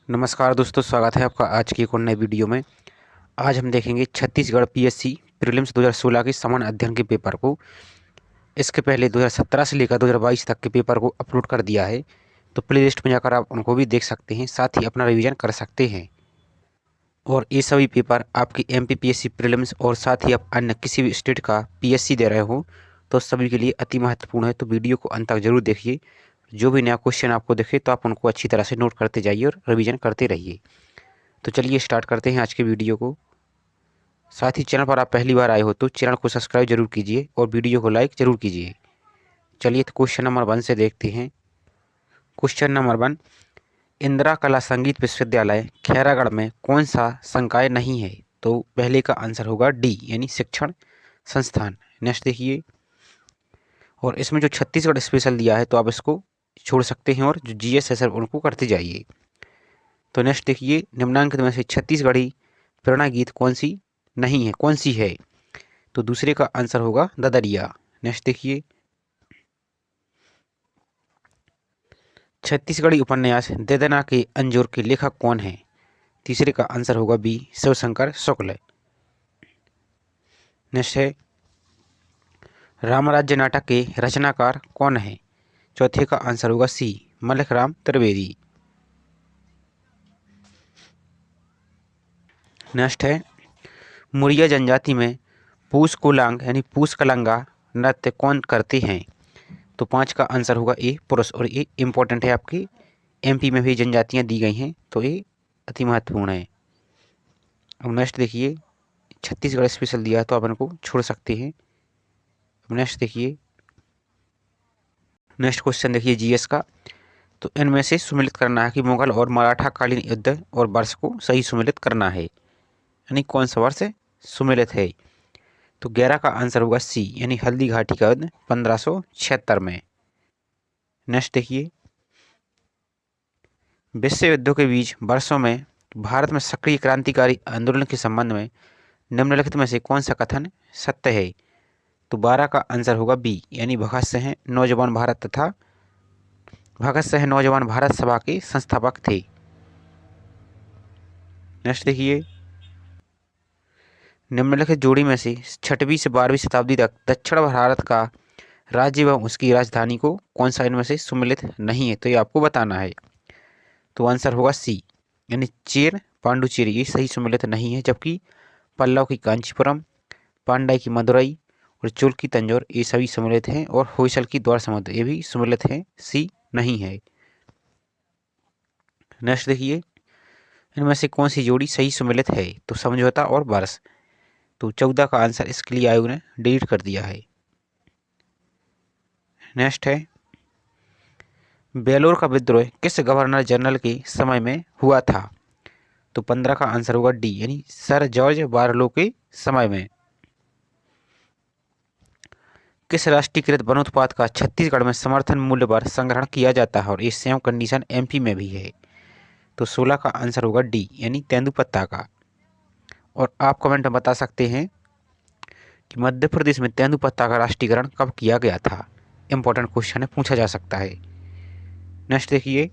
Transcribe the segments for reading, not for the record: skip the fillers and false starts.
नमस्कार दोस्तों, स्वागत है आपका आज की एक और नई वीडियो में। आज हम देखेंगे छत्तीसगढ़ पीएससी प्रीलिम्स 2016 के सामान्य अध्ययन के पेपर को। इसके पहले 2017 से लेकर 2022 तक के पेपर को अपलोड कर दिया है, तो प्ले लिस्ट में जाकर आप उनको भी देख सकते हैं, साथ ही अपना रिवीजन कर सकते हैं। और ये सभी पेपर आपकी एमपीपीएससी प्रीलिम्स और साथ ही आप अन्य किसी भी स्टेट का पीएससी दे रहे हो तो सभी के लिए अति महत्वपूर्ण है। तो वीडियो को अंत तक जरूर देखिए। जो भी नया क्वेश्चन आपको दिखे तो आप उनको अच्छी तरह से नोट करते जाइए और रिवीजन करते रहिए। तो चलिए स्टार्ट करते हैं आज के वीडियो को। साथ ही चैनल पर आप पहली बार आए हो तो चैनल को सब्सक्राइब जरूर कीजिए और वीडियो को लाइक जरूर कीजिए। चलिए तो क्वेश्चन नंबर 1 से देखते हैं। क्वेश्चन नंबर 1, इंदिरा कला संगीत विश्वविद्यालय खैरागढ़ में कौन सा संकाय नहीं है? तो पहले का आंसर होगा डी यानी शिक्षण संस्थान। नेक्स्ट देखिए, और इसमें जो छत्तीसगढ़ स्पेशल दिया है तो आप इसको छोड़ सकते हैं और जो जीएस है सर उनको करते जाइए। तो नेक्स्ट देखिए, निम्नांकित में से छत्तीसगढ़ी प्रेरणा गीत कौन सी नहीं है, कौन सी है? तो दूसरे का आंसर होगा ददरिया। नेक्स्ट देखिए, छत्तीसगढ़ी उपन्यास दे देना के अंजोर के लेखक कौन है? तीसरे का आंसर होगा बी शिवशंकर शुक्ल। नेक्स्ट है, रामराज्य नाटक के रचनाकार कौन है? चौथे का आंसर होगा सी मलिक राम त्रिवेदी। नेक्स्ट है, मुरिया जनजाति में पूस कुलांग यानी पूस कलंगा नृत्य कौन करते हैं? तो 5 का आंसर होगा ए पुरुष। और ये इंपॉर्टेंट है, आपकी एमपी में भी जनजातियां दी गई हैं तो ये अति महत्वपूर्ण है। अब नेक्स्ट देखिए, छत्तीसगढ़ स्पेशल दिया है तो आप इनको छोड़ सकते हैं। अब नेक्स्ट देखिए, नेक्स्ट क्वेश्चन देखिए जीएस का। तो इनमें से सुमेलित करना है कि मुगल और मराठा कालीन युद्ध और वर्ष को सही सुमेलित करना है, यानी कौन सा वर्ष सुमेलित है? तो 11 का आंसर होगा सी यानी हल्दी घाटी का युद्ध 1576 में। नेक्स्ट देखिए, विश्व युद्धों के बीच वर्षों में भारत में सक्रिय क्रांतिकारी आंदोलन के संबंध में निम्नलिखित में से कौन सा कथन सत्य है? तो 12 का आंसर होगा बी यानी भगत सिंह नौजवान भारत सभा के संस्थापक थे। नेक्स्ट देखिए, निम्नलिखित जोड़ी में से 6वीं से 12वीं शताब्दी तक दक्षिण भारत का राज्य एवं उसकी राजधानी को कौन सा इनमें से सुमेलित नहीं है? तो ये आपको बताना है। तो आंसर होगा सी यानी चेर पांडुचेरी, ये सही सुमेलित नहीं है, जबकि पल्लव की कांचीपुरम, पांड्या की मदुरई और चोल की तंजौर ये सभी सम्मिलित हैं, और होयसल की द्वार समुद्र ये भी सम्मिलित हैं, सी नहीं है। नेक्स्ट देखिए, इनमें से कौन सी जोड़ी सही सम्मिलित है? तो समझौता और वर्ष। तो 14 का आंसर इसके लिए आयोग ने डिलीट कर दिया है। नेक्स्ट है, बेलोर का विद्रोह किस गवर्नर जनरल के समय में हुआ था? तो 15 का आंसर होगा डी यानी सर जॉर्ज बारलो के समय में। किस राष्ट्रीयकृत वनोत्पाद का छत्तीसगढ़ में समर्थन मूल्य पर संग्रहण किया जाता है और ये सेम कंडीशन एमपी में भी है? तो 16 का आंसर होगा डी यानी तेंदुपत्ता का। और आप कमेंट में बता सकते हैं कि मध्य प्रदेश में तेंदुपत्ता का राष्ट्रीयकरण कब किया गया था। इंपॉर्टेंट क्वेश्चन है, पूछा जा सकता है। नेक्स्ट देखिए,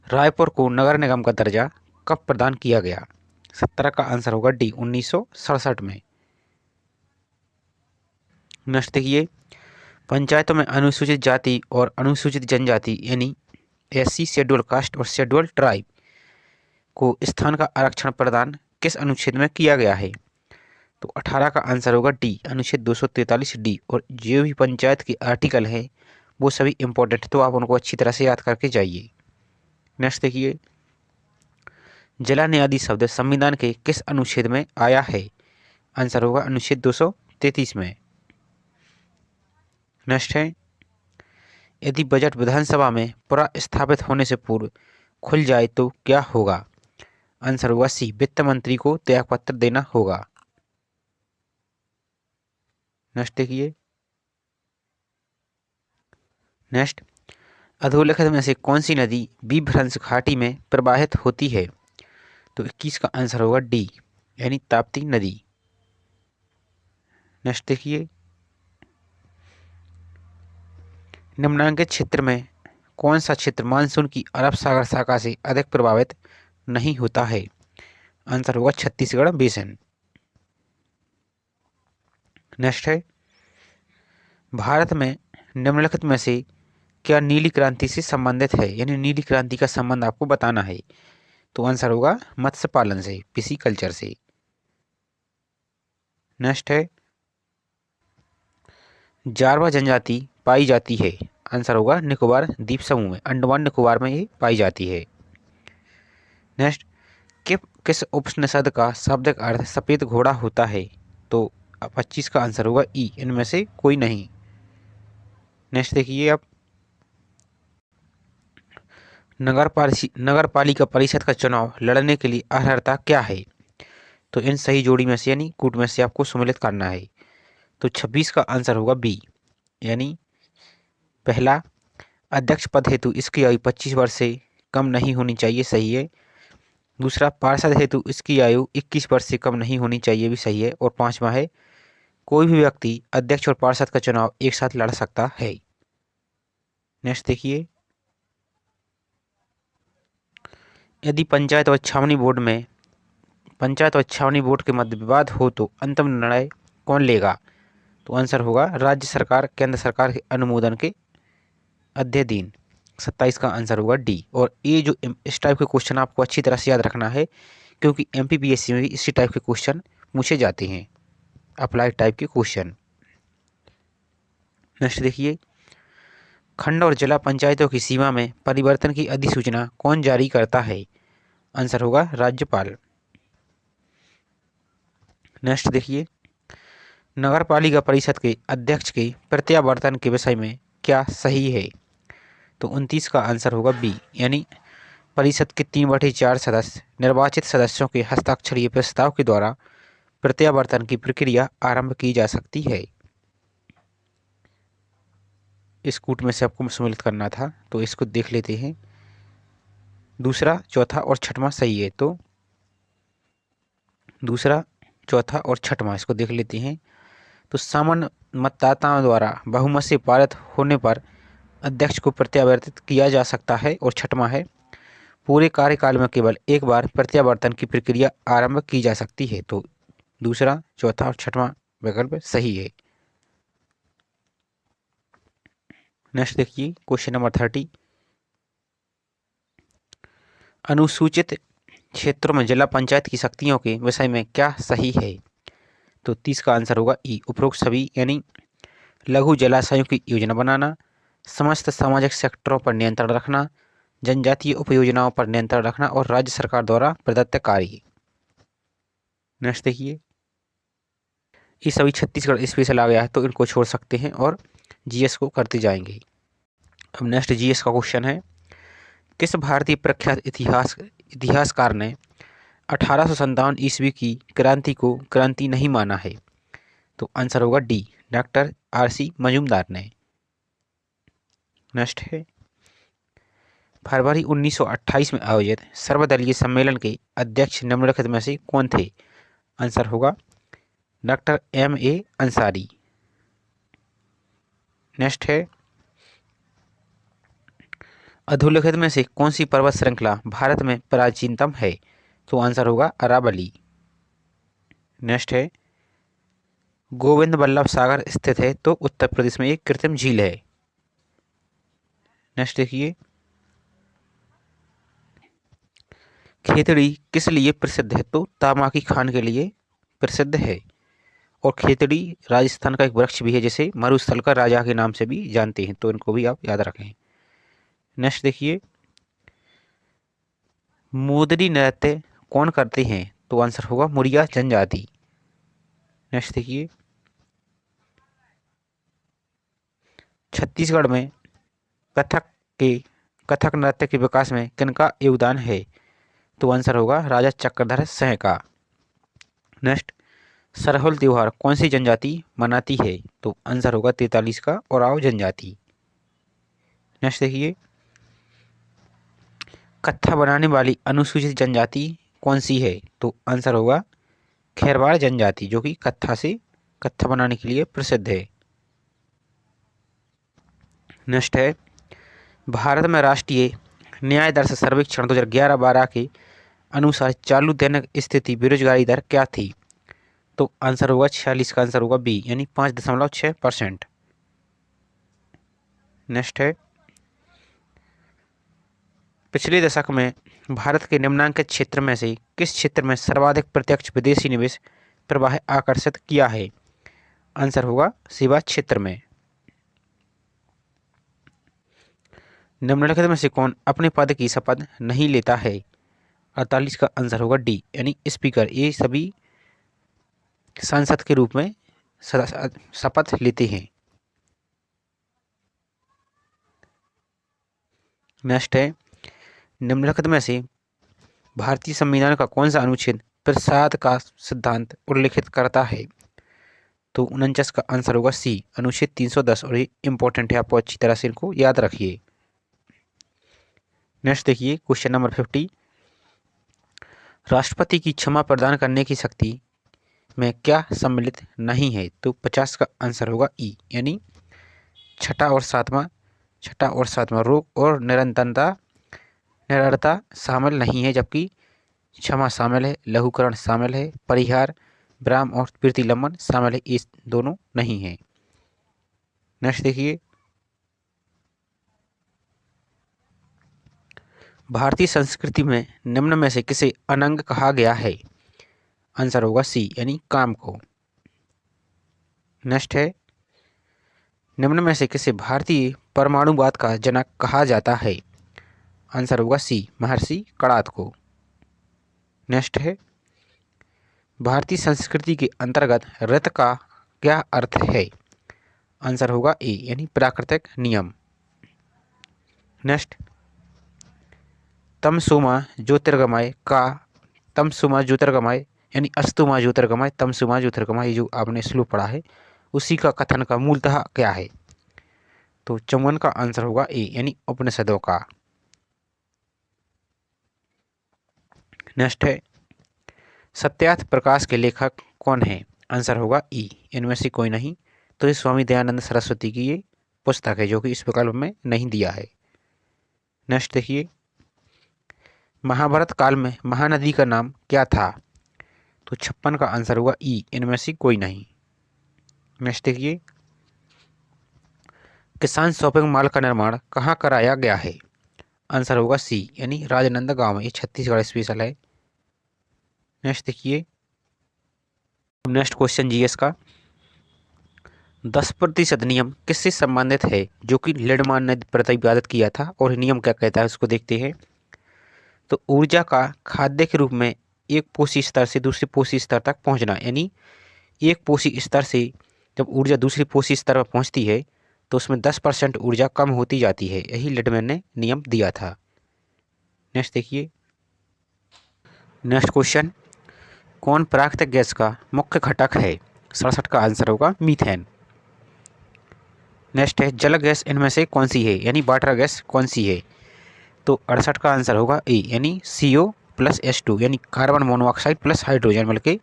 रायपुर को नगर निगम का दर्जा कब प्रदान किया गया? 17 का आंसर होगा डी 1967 में। नेक्स्ट देखिए, पंचायतों में अनुसूचित जाति और अनुसूचित जनजाति यानी एससी शेड्यूल कास्ट और शेड्यूल ट्राइब को स्थान का आरक्षण प्रदान किस अनुच्छेद में किया गया है? तो 18 का आंसर होगा डी अनुच्छेद 243 डी। और जो भी पंचायत के आर्टिकल है वो सभी इंपॉर्टेंट है, तो आप उनको अच्छी तरह से याद करके जाइए। नेक्स्ट देखिए, जिला न्यायाधीश शब्द संविधान के किस अनुच्छेद में आया है? आंसर होगा अनुच्छेद 233 में। नेक्स्ट है, यदि बजट विधानसभा में पूरा स्थापित होने से पूर्व खुल जाए तो क्या होगा? आंसर होगा सी वित्त मंत्री को त्यागपत्र देना होगा। नेक्स्ट देखिए, नेक्स्ट, अधोलिखित में से कौन सी नदी विभ्रंश घाटी में प्रवाहित होती है? तो 21 का आंसर होगा डी यानी ताप्ती नदी। नेक्स्ट देखिए, निम्नांकित क्षेत्र में कौन सा क्षेत्र मानसून की अरब सागर शाखा से अधिक प्रभावित नहीं होता है? आंसर होगा छत्तीसगढ़ बेसिन। नेक्स्ट है, भारत में निम्नलिखित में से क्या नीली क्रांति से संबंधित है, यानी नीली क्रांति का संबंध आपको बताना है। तो आंसर होगा मत्स्य पालन से, पिसी कल्चर से। नेक्स्ट है, जारवा जनजाति पाई जाती है। आंसर होगा निकोबार द्वीप समूह में, अंडमान निकोबार में ये पाई जाती है। नेक्स्ट, किस उपनिषद का शाब्दिक अर्थ सफेद घोड़ा होता है? तो 25 का आंसर होगा ई, इनमें से कोई नहीं। नेक्स्ट देखिए आप, नगर पालिका परिषद का चुनाव लड़ने के लिए अर्हता क्या है? तो इन सही जोड़ी में से यानी कूट में से आपको सम्मिलित करना है। तो 26 का आंसर होगा बी, यानी पहला, अध्यक्ष पद हेतु इसकी आयु 25 वर्ष से कम नहीं होनी चाहिए, सही है। दूसरा, पार्षद हेतु इसकी आयु 21 वर्ष से कम नहीं होनी चाहिए, भी सही है। और पांचवा है, कोई भी व्यक्ति अध्यक्ष और पार्षद का चुनाव एक साथ लड़ सकता है। नेक्स्ट देखिए, यदि पंचायत और छावनी बोर्ड के मध्य विवाद हो तो अंतिम निर्णय कौन लेगा? तो आंसर होगा राज्य सरकार केंद्र सरकार के अनुमोदन के अध्ययन। 27 का आंसर होगा डी। और ये जो इस टाइप के क्वेश्चन आपको अच्छी तरह से याद रखना है, क्योंकि एमपीपीएससी में भी इसी टाइप के क्वेश्चन पूछे जाते हैं, अप्लाइड टाइप के क्वेश्चन। नेक्स्ट देखिए, खंड और जिला पंचायतों की सीमा में परिवर्तन की अधिसूचना कौन जारी करता है? आंसर होगा राज्यपाल। नेक्स्ट देखिए, नगर पालिका परिषद के अध्यक्ष के प्रत्यावर्तन के विषय में क्या सही है? तो 29 का आंसर होगा बी, यानी परिषद के 3/4 सदस्य निर्वाचित सदस्यों के हस्ताक्षरीय प्रस्ताव के द्वारा प्रत्यावर्तन की प्रक्रिया आरंभ की जा सकती है। इस कूट में से आपको सम्मिलित करना था, तो इसको देख लेते हैं। दूसरा, चौथा और छठवां सही है, तो दूसरा, चौथा और छठवां इसको देख लेते हैं। तो सामान्य मतदाताओं द्वारा बहुमत से पारित होने पर अध्यक्ष को प्रत्यावर्तित किया जा सकता है। और छठवां है, पूरे कार्यकाल में केवल एक बार प्रत्यावर्तन की प्रक्रिया आरंभ की जा सकती है। तो दूसरा, चौथा और छठवां विकल्प सही है। नेक्स्ट देखिए, क्वेश्चन नंबर 30, अनुसूचित क्षेत्रों में जिला पंचायत की शक्तियों के विषय में क्या सही है? तो 30 का आंसर होगा ई, उपरोक्त सभी, यानी लघु जलाशयों की योजना बनाना, समस्त सामाजिक सेक्टरों पर नियंत्रण रखना, जनजातीय उपयोजनाओं पर नियंत्रण रखना और राज्य सरकार द्वारा प्रदत्त कार्य। नेक्स्ट देखिए, ये सभी छत्तीसगढ़ स्पेशल आ गया है, तो इनको छोड़ सकते हैं और जीएस को करते जाएंगे। अब नेक्स्ट जीएस का क्वेश्चन है, किस भारतीय प्रख्यात इतिहासकार ने 1857 ईस्वी की क्रांति को क्रांति नहीं माना है? तो आंसर होगा डी, डॉक्टर आरसी मजूमदार ने। नेक्स्ट है, फरवरी 1928 में आयोजित सर्वदलीय सम्मेलन के अध्यक्ष निम्नलिखित में से कौन थे? आंसर होगा डॉक्टर एम.ए. अंसारी। नेक्स्ट है, अधोलिखित में से कौन सी पर्वत श्रृंखला भारत में प्राचीनतम है? तो आंसर होगा अरावली। नेक्स्ट है, गोविंद बल्लभ सागर स्थित है, तो उत्तर प्रदेश में एक कृत्रिम झील है। नेक्स्ट देखिए, खेतड़ी किस लिए प्रसिद्ध है? तो तामाकी खान के लिए प्रसिद्ध है। और खेतड़ी राजस्थान का एक वृक्ष भी है, जिसे मरुस्थल का राजा के नाम से भी जानते हैं, तो इनको भी आप याद रखें। नेक्स्ट देखिए, मोदरी नृत्य कौन करते हैं? तो आंसर होगा मुरिया जनजाति। नेक्स्ट देखिए, छत्तीसगढ़ में कथक नृत्य के विकास में किनका योगदान है? तो आंसर होगा राजा चक्रधर सिंह का। नेक्स्ट, सरहुल त्योहार कौन सी जनजाति मनाती है? तो आंसर होगा 43 का ओराव जनजाति। नेक्स्ट देखिए, कत्था बनाने वाली अनुसूचित जनजाति कौन सी है? तो आंसर होगा खेरवाड़ जनजाति, जो कि कत्था बनाने के लिए प्रसिद्ध है। नेक्स्ट है, भारत में राष्ट्रीय न्याय दर सर्वेक्षण 2011-12 के अनुसार चालू दैनिक स्थिति बेरोजगारी दर क्या थी? तो आंसर होगा 46 का आंसर होगा बी यानी 5.6%। नेक्स्ट है, पिछले दशक में भारत के निम्नांकित क्षेत्र में से किस क्षेत्र में सर्वाधिक प्रत्यक्ष विदेशी निवेश प्रवाह आकर्षित किया है? आंसर होगा सेवा क्षेत्र में। निम्नलिखित में से कौन अपने पद की शपथ नहीं लेता है? 48 का आंसर होगा डी यानी स्पीकर। ये सभी सांसद के रूप में शपथ लेते हैं। नेक्स्ट है, निम्नलिखित में से भारतीय संविधान का कौन सा अनुच्छेद प्रसाद का सिद्धांत उल्लेखित करता है? तो 49 का आंसर होगा सी अनुच्छेद 310। और ये इंपॉर्टेंट है, आपको अच्छी तरह से इनको याद रखिए। नेक्स्ट देखिए क्वेश्चन नंबर 50, राष्ट्रपति की क्षमा प्रदान करने की शक्ति में क्या सम्मिलित नहीं है? तो 50 का आंसर होगा ई यानी छठा और सातवां रोग और निरंतरता शामिल नहीं है, जबकि क्षमा शामिल है, लघुकरण शामिल है, परिहार, विराम और प्रतिलंबन शामिल है, ये दोनों नहीं है। नेक्स्ट देखिए, भारतीय संस्कृति में निम्न में से किसे अनंग कहा गया है? आंसर होगा सी यानी काम को। नेक्स्ट है, निम्न में से किसे भारतीय परमाणुवाद का जनक कहा जाता है? आंसर होगा सी महर्षि कणाद को। नेक्स्ट है, भारतीय संस्कृति के अंतर्गत ऋत का क्या अर्थ है? आंसर होगा ए यानी प्राकृतिक नियम। नेक्स्ट, तमसोमा ज्योतिर्गमय यानी अस्तुमा ज्योतिर्गमय तमसोमा ज्योतिर्गमय, ये जो आपने श्लोक पढ़ा है उसी का कथन का मूलतः क्या है? तो 54 का आंसर होगा ए यानी उपनिषदों का। नेक्स्ट है, सत्यार्थ प्रकाश के लेखक कौन है? आंसर होगा ई इनमें से कोई नहीं। तो ये स्वामी दयानंद सरस्वती की ये पुस्तक है जो कि इस विकल्प में नहीं दिया है। नेक्स्ट देखिए, महाभारत काल में महानदी का नाम क्या था? तो 56 का आंसर होगा ई इनमें से कोई नहीं। नेक्स्ट देखिए, किसान शॉपिंग मॉल का निर्माण कहाँ कराया गया है? आंसर होगा सी यानी राजनांदगांव में, ये छत्तीसगढ़ स्पेशल है। नेक्स्ट देखिए, नेक्स्ट क्वेश्चन जीएस का, 10% नियम किससे संबंधित है जो कि लिडमान ने प्रतिपादित किया था? और नियम क्या कहता है उसको देखते हैं। तो ऊर्जा का खाद्य के रूप में एक पोषी स्तर से दूसरे पोषी स्तर तक पहुंचना, यानी एक पोषी स्तर से जब ऊर्जा दूसरी पोषी स्तर पर पहुंचती है तो उसमें 10% ऊर्जा कम होती जाती है, यही लिडमैन ने नियम दिया था। नेक्स्ट देखिए, नेक्स्ट क्वेश्चन, कौन प्राकृतिक गैस का मुख्य घटक है? 67 का आंसर होगा मीथेन। नेक्स्ट है, जल गैस इनमें से कौन सी है, यानी वाटर गैस कौन सी है? तो 68 का आंसर होगा ए यानी CO+H2 यानी कार्बन मोनोऑक्साइड प्लस हाइड्रोजन मिलकर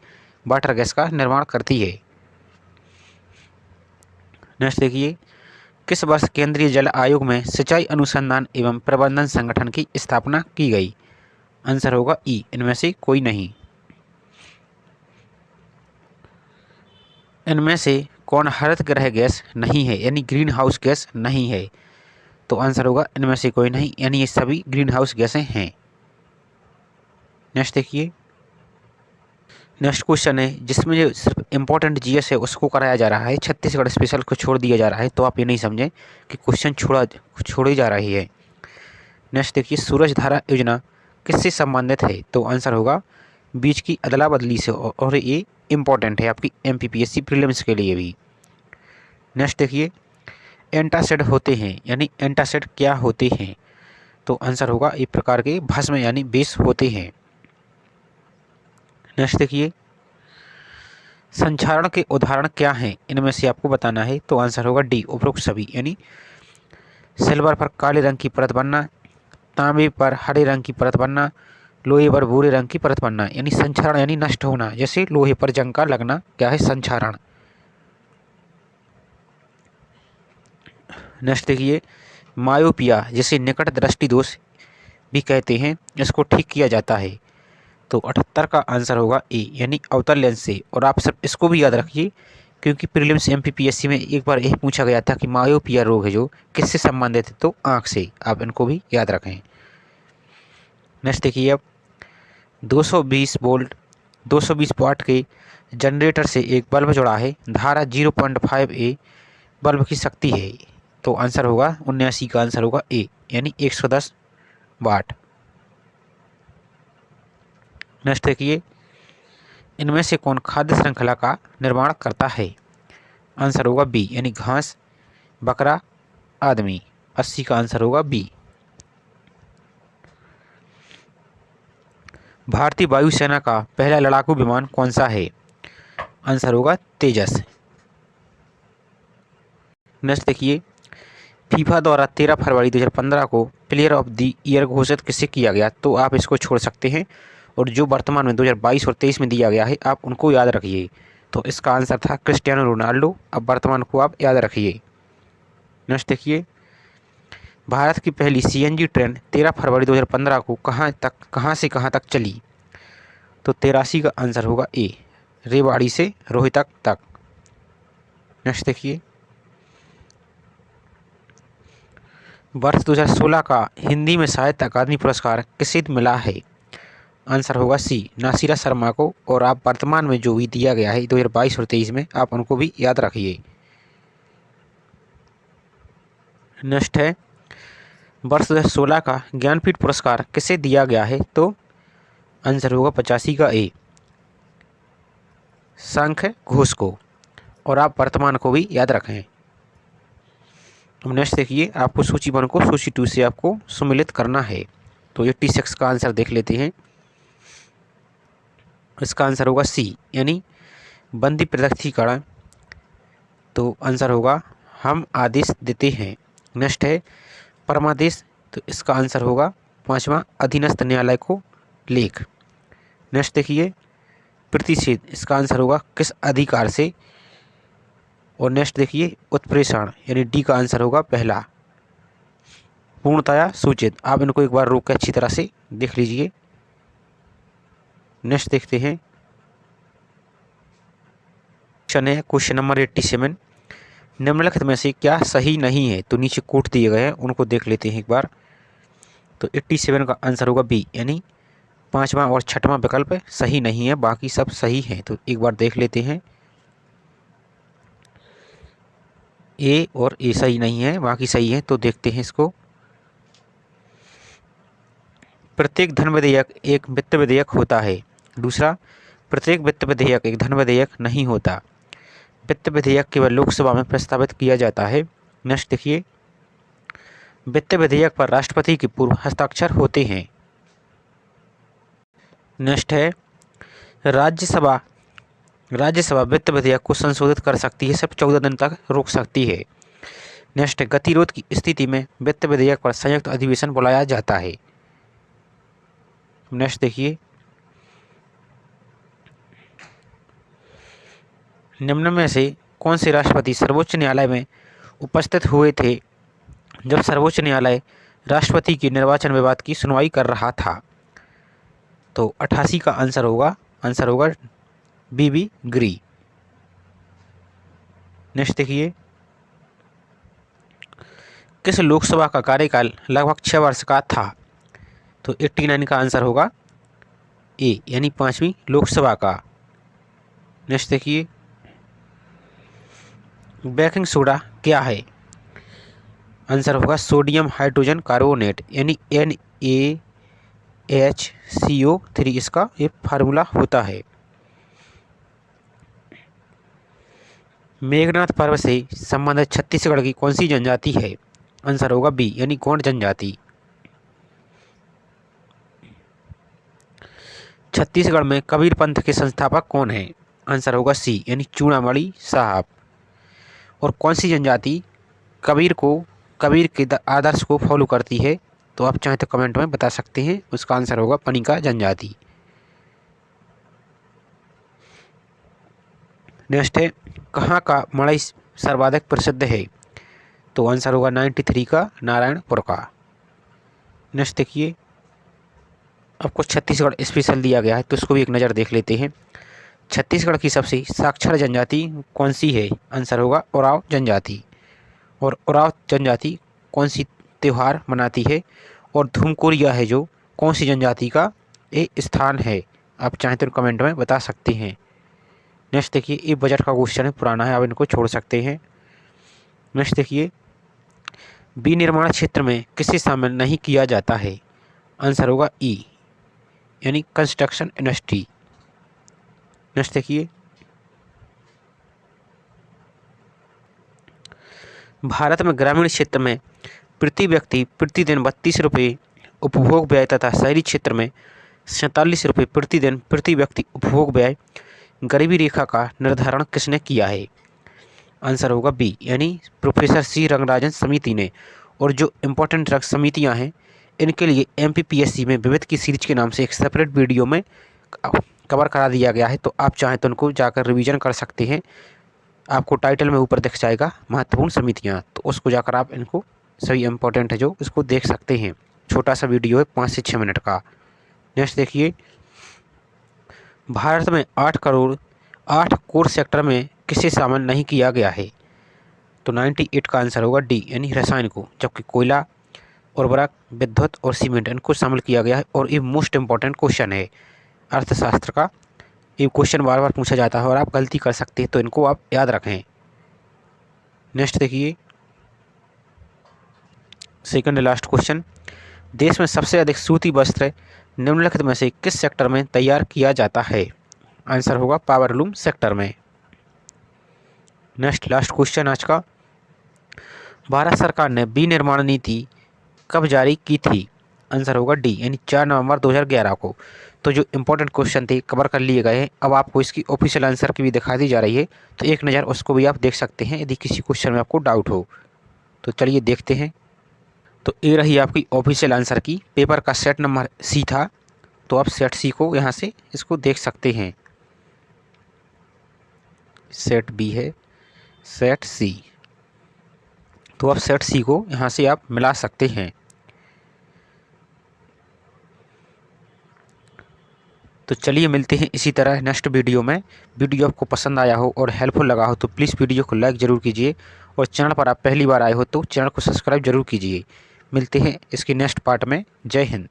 वाटर गैस का निर्माण करती है। नेक्स्ट देखिए, किस वर्ष केंद्रीय जल आयोग में सिंचाई अनुसंधान एवं प्रबंधन संगठन की स्थापना की गई? आंसर होगा ई इनमें से कोई नहीं। इनमें से कौन हरित गृह गैस नहीं है, यानी ग्रीन हाउस गैस नहीं है? तो आंसर होगा इनमें से कोई नहीं, यानी ये सभी ग्रीन हाउस गैसें हैं। नेक्स्ट देखिए, नेक्स्ट क्वेश्चन है जिसमें जो सिर्फ इंपॉर्टेंट जीएस है उसको कराया जा रहा है, छत्तीसगढ़ स्पेशल को छोड़ दिया जा रहा है। तो आप ये नहीं समझें कि क्वेश्चन छोड़ी जा रही है। नेक्स्ट देखिए, सूरज धारा योजना किससे संबंधित है? तो आंसर होगा बीज की अदला बदली से, और ये इंपॉर्टेंट है आपकी MPPSC प्रीलिम्स के लिए भी। नेक्स्ट देखिए, एंटासिड होते हैं, यानी एंटासिड क्या होते हैं? तो आंसर होगा एक प्रकार के भस्म यानी विष होते हैं। नेक्स्ट देखिए, संक्षारण के उदाहरण क्या हैं, इनमें से आपको बताना है। तो आंसर होगा डी उपरोक्त सभी, यानी सिल्वर पर काले रंग की परत बनना, तांबे पर हरे रंग की परत बनना, लोहे पर भूरे रंग की परत बनना, यानी संक्षारण यानी नष्ट होना, जैसे लोहे पर जंग का लगना क्या है, संक्षारण। नेक्स्ट देखिए, मायोपिया जिसे निकट दृष्टि दोष भी कहते हैं, इसको ठीक किया जाता है। तो 78 का आंसर होगा ए, यानी अवतल लेंस से। और आप सब इसको भी याद रखिए, क्योंकि प्रीलिम्स एमपीपीएससी में एक बार यही पूछा गया था कि मायोपिया रोग है जो किससे संबंधित है, तो आँख से। आप इनको भी याद रखें। नेक्स्ट देखिए, अब 220 वोल्ट 220 वाट के जनरेटर से एक बल्ब जुड़ा है, धारा 0.5 ए बल्ब की शक्ति है। तो आंसर होगा 79 का आंसर होगा ए, यानी 110 वाट। नेक्स्ट देखिए, इनमें से कौन खाद्य श्रृंखला का निर्माण करता है? आंसर होगा बी, यानी घास, बकरा, आदमी। 80 का आंसर होगा बी। भारतीय वायुसेना का पहला लड़ाकू विमान कौन सा है? आंसर होगा तेजस। नेक्स्ट देखिए, फीफा द्वारा 13 फरवरी 2015 को प्लेयर ऑफ द ईयर घोषित किसे किया गया? तो आप इसको छोड़ सकते हैं, और जो वर्तमान में 2022 और 23 में दिया गया है आप उनको याद रखिए। तो इसका आंसर था क्रिस्टियानो रोनाल्डो। अब वर्तमान को आप याद रखिए। नेक्स्ट देखिए, भारत की पहली सीएनजी ट्रेन 13 फरवरी 2015 को कहाँ से कहाँ तक चली? तो 83 का आंसर होगा ए, रेवाड़ी से रोहतक तक। नेक्स्ट देखिए, वर्ष 2016 का हिंदी में साहित्य अकादमी पुरस्कार किसे मिला है? आंसर होगा सी, नासिरा शर्मा को। और आप वर्तमान में जो भी दिया गया है 2022 और 23 में, आप उनको भी याद रखिए। नेक्स्ट है, वर्ष 2016 का ज्ञानपीठ पुरस्कार किसे दिया गया है? तो आंसर होगा 85 का ए, शंख घोष को। और आप वर्तमान को भी याद रखें। अब नेक्स्ट देखिए, आपको सूची 1 को सूची 2 से आपको सम्मिलित करना है। तो 86 का आंसर देख लेते हैं। इसका आंसर होगा सी, यानी बंदी पृथक्करण। तो आंसर होगा हम आदेश देते हैं। नेक्स्ट है परमादेश। तो इसका आंसर होगा 5वां अधीनस्थ न्यायालय को लेख। नेक्स्ट देखिए, प्रतिषेध। इसका आंसर होगा किस अधिकार से? और नेक्स्ट देखिए, उत्प्रेषण, यानी डी का आंसर होगा पहला, पूर्णतया सूचित। आप इनको एक बार रोक के अच्छी तरह से देख लीजिए। नेक्स्ट देखते हैं, क्वेश्चन नंबर 87, निम्नलिखित में से क्या सही नहीं है? तो नीचे कोट दिए गए हैं, उनको देख लेते हैं एक बार। तो 87 का आंसर होगा बी, यानी 5वां और 6वां विकल्प सही नहीं है, बाकी सब सही हैं। तो एक बार देख लेते हैं। ए और ए सही नहीं है, बाकी सही है। तो देखते हैं इसको। प्रत्येक धन विधेयक एक वित्त विधेयक होता है। दूसरा, प्रत्येक वित्त विधेयक एक धन विधेयक नहीं होता। वित्त विधेयक केवल लोकसभा में प्रस्तावित किया जाता है। नेक्स्ट देखिए, वित्त विधेयक पर राष्ट्रपति के पूर्व हस्ताक्षर होते हैं। नेक्स्ट है, राज्यसभा वित्त विधेयक को संशोधित कर सकती है, सिर्फ 14 दिन तक रोक सकती है। नेक्स्ट है, गतिरोध की स्थिति में वित्त विधेयक पर संयुक्त अधिवेशन बुलाया जाता है। नेक्स्ट देखिए, निम्न में से कौन से राष्ट्रपति सर्वोच्च न्यायालय में उपस्थित हुए थे जब सर्वोच्च न्यायालय राष्ट्रपति के निर्वाचन विवाद की सुनवाई कर रहा था? तो 88 का आंसर होगा बीबी ग्री। नेक्स्ट देखिए, किस लोकसभा का कार्यकाल लगभग 6 वर्ष का था? तो 89 का आंसर होगा ए, यानी 5वीं लोकसभा का। नेक्स्ट देखिए, बेकिंग सोडा क्या है? आंसर होगा सोडियम हाइड्रोजन कार्बोनेट, यानी NaHCO3 इसका ये फार्मूला होता है। मेघनाथ पर्व से संबंधित छत्तीसगढ़ की कौन सी जनजाति है? आंसर होगा बी, यानी गोंड जनजाति। छत्तीसगढ़ में कबीर पंथ के संस्थापक कौन हैं? आंसर होगा सी, यानी चूड़ामणि साहब। और कौन सी जनजाति कबीर के आदर्श को फॉलो करती है? तो आप चाहें तो कमेंट में बता सकते हैं। उसका आंसर होगा पनिका जनजाति। नेक्स्ट है, कहाँ का मड़ई सर्वाधिक प्रसिद्ध है? तो आंसर होगा 93 का नारायणपुर का। नेक्स्ट देखिए, आपको छत्तीसगढ़ स्पेशल दिया गया है तो इसको भी एक नज़र देख लेते हैं। छत्तीसगढ़ की सबसे साक्षर जनजाति कौन सी है? आंसर होगा ओराव जनजाति। और ओराव जनजाति कौन सी त्यौहार मनाती है? और धुमकोरिया है जो कौन सी जनजाति का ये स्थान है? आप चाहें तो कमेंट में बता सकते हैं। नेक्स्ट देखिए, ये बजट का क्वेश्चन है, पुराना है, आप इनको छोड़ सकते हैं। नेक्स्ट देखिए, विनिर्माण क्षेत्र में किसे शामिल नहीं किया जाता है? आंसर होगा ई, यानी कंस्ट्रक्शन इंडस्ट्री। नेक्स्ट देखिए, भारत में ग्रामीण क्षेत्र में प्रति व्यक्ति प्रतिदिन 32 रुपये उपभोग व्यय तथा शहरी क्षेत्र में 47 रुपये प्रतिदिन प्रति व्यक्ति उपभोग व्यय गरीबी रेखा का निर्धारण किसने किया है? आंसर होगा बी, यानी प्रोफेसर सी रंगराजन समिति ने। और जो इम्पोर्टेंट समितियां हैं इनके लिए MPPSC में विविध की सीरीज के नाम से एक सेपरेट वीडियो में कवर करा दिया गया है, तो आप चाहें तो उनको जाकर रिवीजन कर सकते हैं। आपको टाइटल में ऊपर दिख जाएगा महत्वपूर्ण समितियां, तो उसको जाकर आप इनको सभी इम्पोर्टेंट है जो इसको देख सकते हैं। छोटा सा वीडियो है 5 से 6 मिनट का। नेक्स्ट देखिए, भारत में 8 कोर सेक्टर में किसे शामिल नहीं किया गया है? तो 98 का आंसर होगा डी, यानी रसायन को, जबकि कोयला, उर्वरक, विद्युत और सीमेंट इनको शामिल किया गया है। और ये मोस्ट इम्पॉर्टेंट क्वेश्चन है अर्थशास्त्र का, ये क्वेश्चन बार बार पूछा जाता है और आप गलती कर सकते हैं, तो इनको आप याद रखें। नेक्स्ट देखिए, सेकंड लास्ट क्वेश्चन, देश में सबसे अधिक सूती वस्त्र निम्नलिखित में से किस सेक्टर में तैयार किया जाता है? आंसर होगा पावरलूम सेक्टर में। नेक्स्ट लास्ट क्वेश्चन आज का, भारत सरकार ने विनिर्माण नीति कब जारी की थी? आंसर होगा डी, यानी 4 नवंबर 2011 को। तो जो इंपॉर्टेंट क्वेश्चन थे कवर कर लिए गए हैं। अब आपको इसकी ऑफिशियल आंसर की भी दिखा दी जा रही है, तो एक नज़र उसको भी आप देख सकते हैं यदि किसी क्वेश्चन में आपको डाउट हो। तो चलिए देखते हैं। तो ये रही आपकी ऑफिशियल आंसर की। पेपर का सेट नंबर सी था, तो आप सेट सी को यहाँ से इसको देख सकते हैं। सेट बी है, सेट सी, तो आप सेट सी को यहाँ से आप मिला सकते हैं। तो चलिए मिलते हैं इसी तरह नेक्स्ट वीडियो में। वीडियो आपको पसंद आया हो और हेल्पफुल लगा हो तो प्लीज़ वीडियो को लाइक ज़रूर कीजिए, और चैनल पर आप पहली बार आए हो तो चैनल को सब्सक्राइब जरूर कीजिए। मिलते हैं इसके नेक्स्ट पार्ट में। जय हिंद।